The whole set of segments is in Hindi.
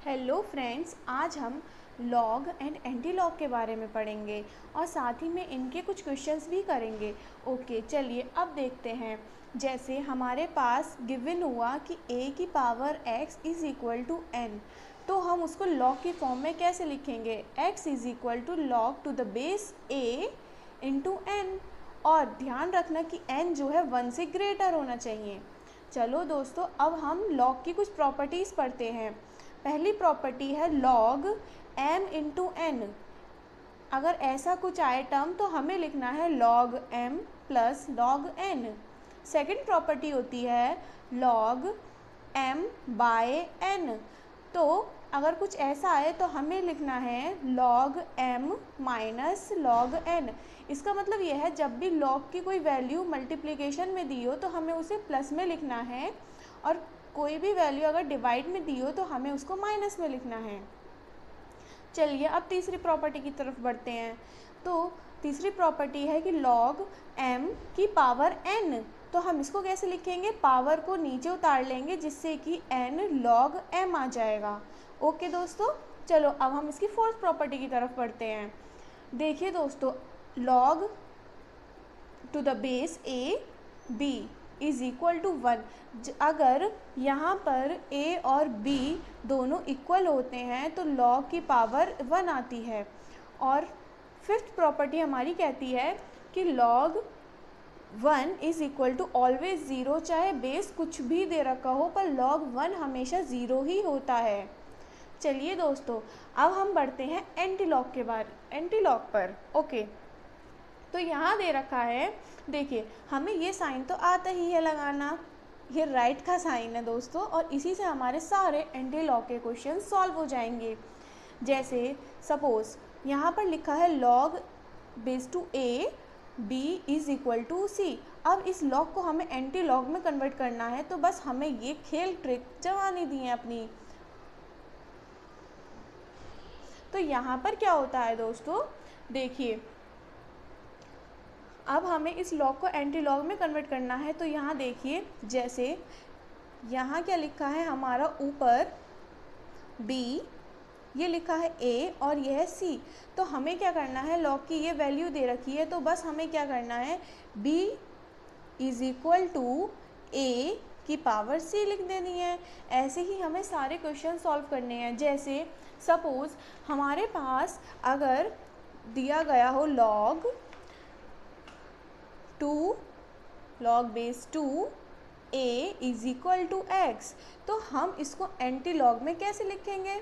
हेलो फ्रेंड्स, आज हम लॉग एंड एंटी लॉग के बारे में पढ़ेंगे और साथ ही में इनके कुछ क्वेश्चंस भी करेंगे। ओके, चलिए अब देखते हैं। जैसे हमारे पास गिवन हुआ कि a की power x is equal to n, तो हम उसको लॉग की फॉर्म में कैसे लिखेंगे? x is equal to log to the base a into n। और ध्यान रखना कि n जो है 1 से ग्रेटर होना चाहिए। चलो दोस्तों, अब हम लॉग की कुछ प्रॉपर्टीज़ पढ़ते हैं। पहली प्रॉपर्टी है लॉग m इंटू एन। अगर ऐसा कुछ आए टर्म तो हमें लिखना है log m plus log n। Second property होती है लॉग m बाय n। तो अगर कुछ ऐसा आए तो हमें लिखना है log m minus log n। इसका मतलब यह है जब भी लॉग की कोई वैल्यू मल्टीप्लिकेशन में दी हो तो हमें उसे प्लस में लिखना है, और कोई भी वैल्यू अगर डिवाइड में दी हो तो हमें उसको माइनस में लिखना है। चलिए अब तीसरी प्रॉपर्टी की तरफ बढ़ते हैं। तो तीसरी प्रॉपर्टी है कि लॉग m की पावर n। तो हम इसको कैसे लिखेंगे? पावर को नीचे उतार लेंगे जिससे कि n लॉग m आ जाएगा। ओके दोस्तों, चलो अब हम इसकी फोर्थ प्रॉपर्टी की तरफ बढ़ते हैं। देखिए दोस्तों, log to the base a b is equal to 1। अगर यहाँ पर a और b दोनों इक्वल होते हैं तो लॉग की पावर 1 आती है। और फिफ्थ प्रॉपर्टी हमारी कहती है कि log 1 is equal to always 0, चाहे बेस कुछ भी दे रखा हो पर लॉग 1 हमेशा 0 ही होता है। चलिए दोस्तों, अब हम बढ़ते हैं एंटी लॉग पर। ओके, तो यहाँ दे रखा है, देखिए हमें ये साइन तो आता ही है लगाना, ये राइट का साइन है दोस्तों, और इसी से हमारे सारे एंटी लॉग के क्वेश्चन सॉल्व हो जाएंगे। जैसे सपोज यहाँ पर लिखा है log base two a b is equal to c। अब इस लॉग को हमें एंटी लॉग में कन्वर्ट करना है, तो बस हमें ये खेल ट्रिक जमानी दी है अपनी। तो यहाँ पर क्या होता है दोस्तों, देखिए अब हमें इस लॉग को एंटी लॉग में कन्वर्ट करना है। तो यहाँ देखिए, जैसे यहाँ क्या लिखा है हमारा ऊपर b, ये लिखा है a और यह है c। तो हमें क्या करना है, लॉग की ये वैल्यू दे रखी है तो बस हमें क्या करना है, b is equal to a की पावर c लिख देनी है। ऐसे ही हमें सारे क्वेश्चन सॉल्व करने हैं। जैसे सपोज़ हमारे पास अगर दिया गया हो log base 2 a is equal to x, तो हम इसको एंटी लॉग में कैसे लिखेंगे?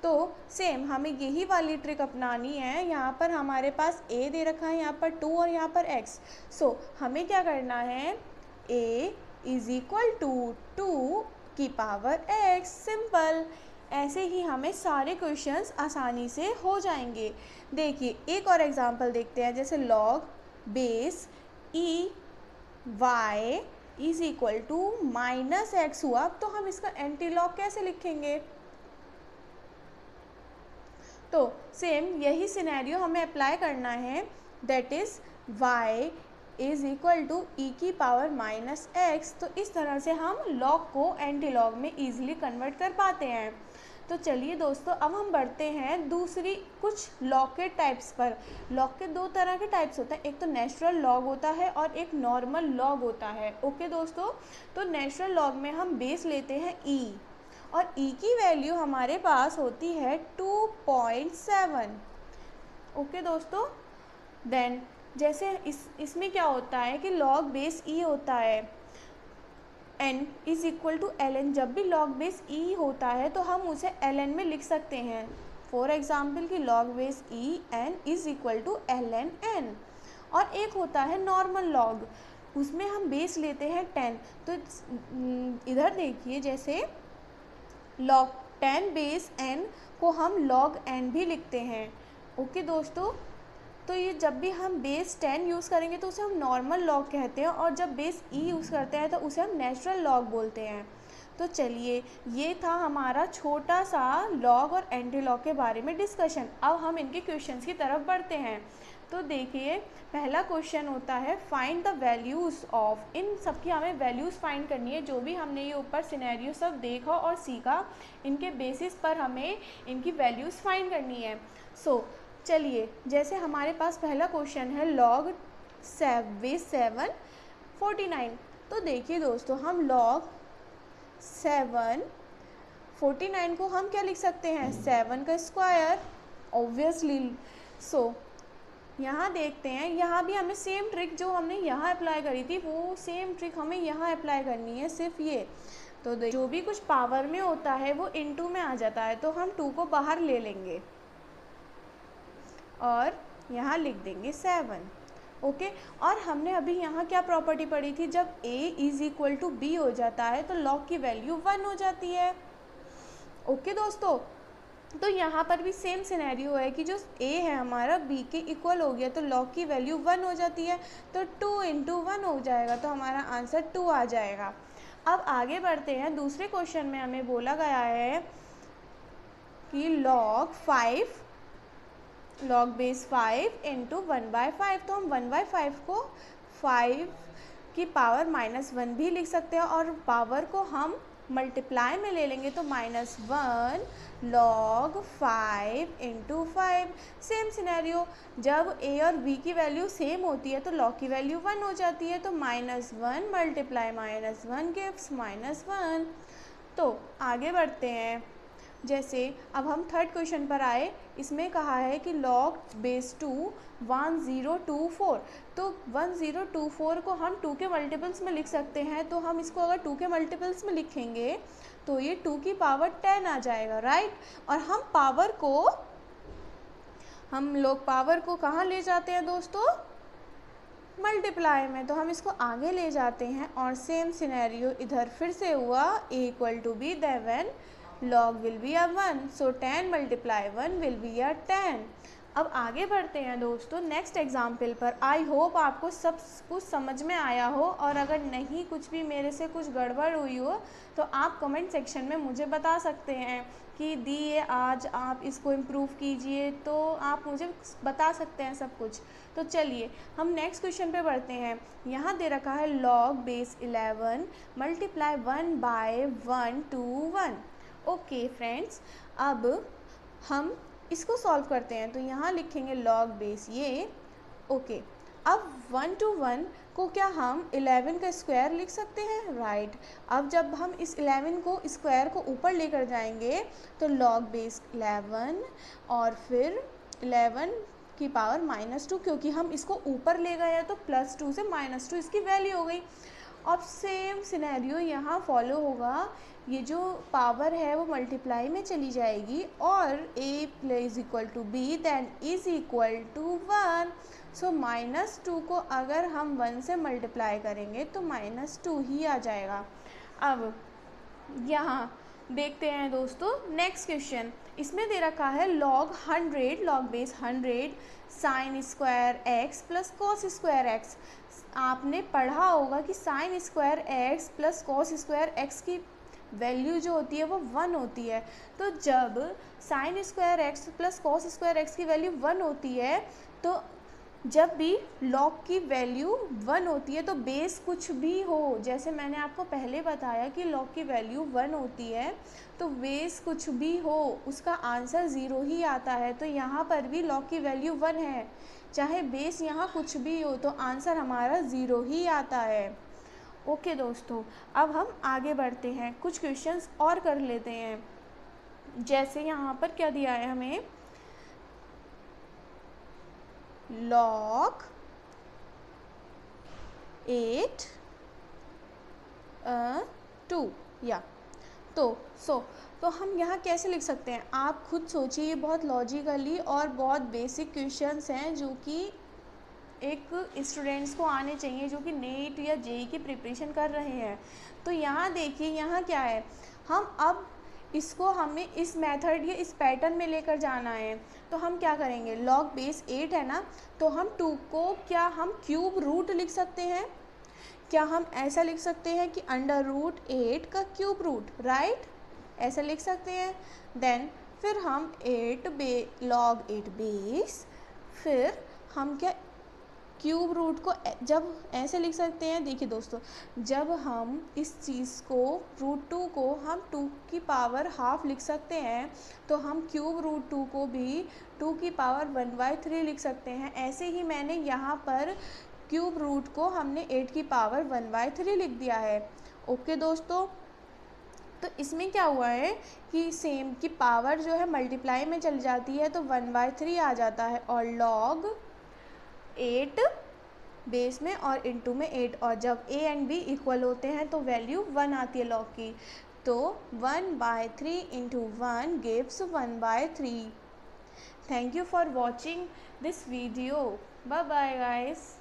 तो सेम हमें यही वाली ट्रिक अपनानी है। यहाँ पर हमारे पास a दे रखा है, यहाँ पर 2 और यहाँ पर x। सो हमें क्या करना है, a इज़ इक्वल टू 2 की पावर x। सिंपल। ऐसे ही हमें सारे क्वेश्चंस आसानी से हो जाएंगे। देखिए एक और एग्जांपल देखते हैं। जैसे log base e y is equal to minus x हुआ, तो हम इसका एंटी लॉग कैसे लिखेंगे? तो सेम यही सिनेरियो हमें अप्लाई करना है, that is y is equal to e की पावर माइनस एक्स। तो इस तरह से हम लॉग को एंटी लॉग में ईजिली कन्वर्ट कर पाते हैं। तो चलिए दोस्तों, अब हम बढ़ते हैं दूसरी कुछ लॉग के टाइप्स पर। लॉग के दो तरह के टाइप्स होते हैं, एक तो नेचुरल लॉग होता है और एक नॉर्मल लॉग होता है। ओके दोस्तों, तो नेचुरल लॉग में हम बेस लेते हैं e, और e की वैल्यू हमारे पास होती है 2.7। ओके दोस्तों, देन जैसे इसमें क्या होता है कि लॉग बेस e होता है, n is equal to ln। जब भी लॉग बेस e होता है तो हम उसे ln में लिख सकते हैं। फॉर एग्जाम्पल कि log base e n is equal to ln n। और एक होता है नॉर्मल लॉग, उसमें हम बेस लेते हैं 10। तो इधर देखिए, जैसे log 10 बेस n को हम log n भी लिखते हैं। ओके दोस्तों, तो ये जब भी हम बेस 10 यूज़ करेंगे तो उसे हम नॉर्मल लॉग कहते हैं, और जब बेस e यूज़ करते हैं तो उसे हम नेचुरल लॉग बोलते हैं। तो चलिए, ये था हमारा छोटा सा लॉग और एंटी लॉग के बारे में डिस्कशन। अब हम इनके क्वेश्चंस की तरफ बढ़ते हैं। तो देखिए पहला क्वेश्चन होता है फाइंड द वैल्यूज़ ऑफ, इन सब की हमें वैल्यूज़ फाइंड करनी है। जो भी हमने ये ऊपर सिनेरियो सब देखा और सीखा, इनके बेसिस पर हमें इनकी वैल्यूज़ फाइंड करनी है। चलिए, जैसे हमारे पास पहला क्वेश्चन है log 749। तो देखिए दोस्तों, हम log 749 को हम क्या लिख सकते हैं, 7 का स्क्वायर ऑब्वियसली। यहाँ देखते हैं, यहाँ भी हमें सेम ट्रिक जो हमने यहाँ अप्लाई करी थी वो सेम ट्रिक हमें यहाँ अप्लाई करनी है, सिर्फ ये। तो जो भी कुछ पावर में होता है वो इनटू में आ जाता है, तो हम 2 को बाहर ले लेंगे और यहाँ लिख देंगे 7। ओके, और हमने अभी यहाँ क्या प्रॉपर्टी पढ़ी थी, जब a is equal to b हो जाता है तो log की वैल्यू 1 हो जाती है। ओके दोस्तों, तो यहाँ पर भी सेम सिनेरियो है कि जो a है हमारा b के इक्वल हो गया तो log की वैल्यू 1 हो जाती है, तो 2 इंटू 1 हो जाएगा, तो हमारा आंसर 2 आ जाएगा। अब आगे बढ़ते हैं, दूसरे क्वेश्चन में हमें बोला गया है कि log बेस 5 इंटू 1/5, तो हम 1/5 को 5 की पावर -1 भी लिख सकते हैं और पावर को हम मल्टीप्लाई में ले लेंगे तो -1 log 5 इंटू 5। सेम सिनेरियो, जब a और b की वैल्यू सेम होती है तो log की वैल्यू 1 हो जाती है, तो -1 मल्टीप्लाई -1 गिव्स -1। तो आगे बढ़ते हैं, जैसे अब हम थर्ड क्वेश्चन पर आए, इसमें कहा है कि log बेस 2 1024। तो 1024 को हम 2 के मल्टीपल्स में लिख सकते हैं, तो हम इसको अगर 2 के मल्टीपल्स में लिखेंगे तो ये 2 की पावर 10 आ जाएगा, राइट। और हम लोग पावर को कहाँ ले जाते हैं दोस्तों, मल्टीप्लाई में, तो हम इसको आगे ले जाते हैं और सेम सिनेरियो इधर फिर से हुआ, a equal to b, then log will be a 1, so 10 multiply 1 will be a 10। अब आगे बढ़ते हैं दोस्तों नेक्स्ट एग्जाम्पल पर। आई होप आपको सब कुछ समझ में आया हो, और अगर नहीं कुछ भी मेरे से कुछ गड़बड़ हुई हो तो आप कमेंट सेक्शन में मुझे बता सकते हैं कि दी ये आज आप इसको इम्प्रूव कीजिए, तो आप मुझे बता सकते हैं सब कुछ। तो चलिए हम नेक्स्ट क्वेश्चन पे बढ़ते हैं। यहाँ दे रखा है log base 11 multiply 1/1 to 1। Okay friends, अब हम इसको सॉल्व करते हैं, तो यहाँ लिखेंगे log बेस ये। ओके, अब 1 to 1 को क्या हम 11 का स्क्वायर लिख सकते हैं, राइट। अब जब हम इस 11 को स्क्वायर को ऊपर लेकर जाएंगे तो log बेस 11 और फिर 11 की पावर -2, क्योंकि हम इसको ऊपर ले गए हैं तो +2 से -2 इसकी वैल्यू हो गई। अब सेम सिनेरियो यहाँ फॉलो होगा, ये जो पावर है वो मल्टीप्लाई में चली जाएगी और a is equal to b then is equal to 1। So -2 को अगर हम 1 से मल्टीप्लाई करेंगे तो -2 ही आ जाएगा। अब यहाँ देखते हैं दोस्तों नेक्स्ट क्वेश्चन, इसमें दे रखा है log base 100 sine square x plus cos square x। आपने पढ़ा होगा कि sine square x plus cos square x की वैल्यू जो होती है वो 1 होती है। तो जब sine square x plus cos square x की वैल्यू 1 होती है, तो जब भी log की वैल्यू 1 होती है तो बेस कुछ भी हो, जैसे मैंने आपको पहले बताया कि log की वैल्यू 1 होती है तो बेस कुछ भी हो उसका आंसर 0 ही आता है। तो यहाँ पर भी log की वैल्यू 1 है, चाहे बेस यहाँ कुछ भी हो तो आंसर हमारा 0 ही आता है। ओके दोस्तों, अब हम आगे बढ़ते हैं, कुछ क्वेश्चंस और कर लेते हैं। जैसे यहाँ पर क्या दिया है हमें, log 8 2 या तो हम यहाँ कैसे लिख सकते हैं, आप खुद सोचिए। ये बहुत लॉजिकली और बहुत बेसिक क्वेश्चंस हैं जो कि एक स्टूडेंट्स को आने चाहिए जो कि नेट या जेई की प्रिपरेशन कर रहे हैं। तो यहाँ देखिए, यहाँ क्या है, हम अब इसको हमें इस मेथड या इस पैटर्न में लेकर जाना है। तो हम क्या करेंगे, log बेस 8 है ना, तो हम 2 को क्या हम क्यूब रूट लिख सकते हैं, क्या हम ऐसा लिख सकते हैं कि √8 का क्यूब रूट, राइट, ऐसा लिख सकते हैं। देन फिर हम log 8 बेस, फिर हम क्या क्यूब रूट को जब ऐसे लिख सकते हैं, देखिए दोस्तों, जब हम इस चीज़ को √2 को हम 2 की पावर हाफ लिख सकते हैं, तो हम क्यूब √2 को भी 2 की पावर 1/3 लिख सकते हैं। ऐसे ही मैंने यहाँ पर क्यूब रूट को हमने 8 की पावर 1/3 लिख दिया है। ओके दोस्तों, तो इसमें क्या हुआ है कि सेम की पावर जो है मल्टीप्लाई में चली जाती है तो 1/3 आ जाता है, और log 8 बेस में और इनटू में 8, और जब a एंड b इक्वल होते हैं तो वैल्यू 1 आती है log की, तो 1/3 into 1 gives 1/3। Thank you for watching this video. Bye bye guys.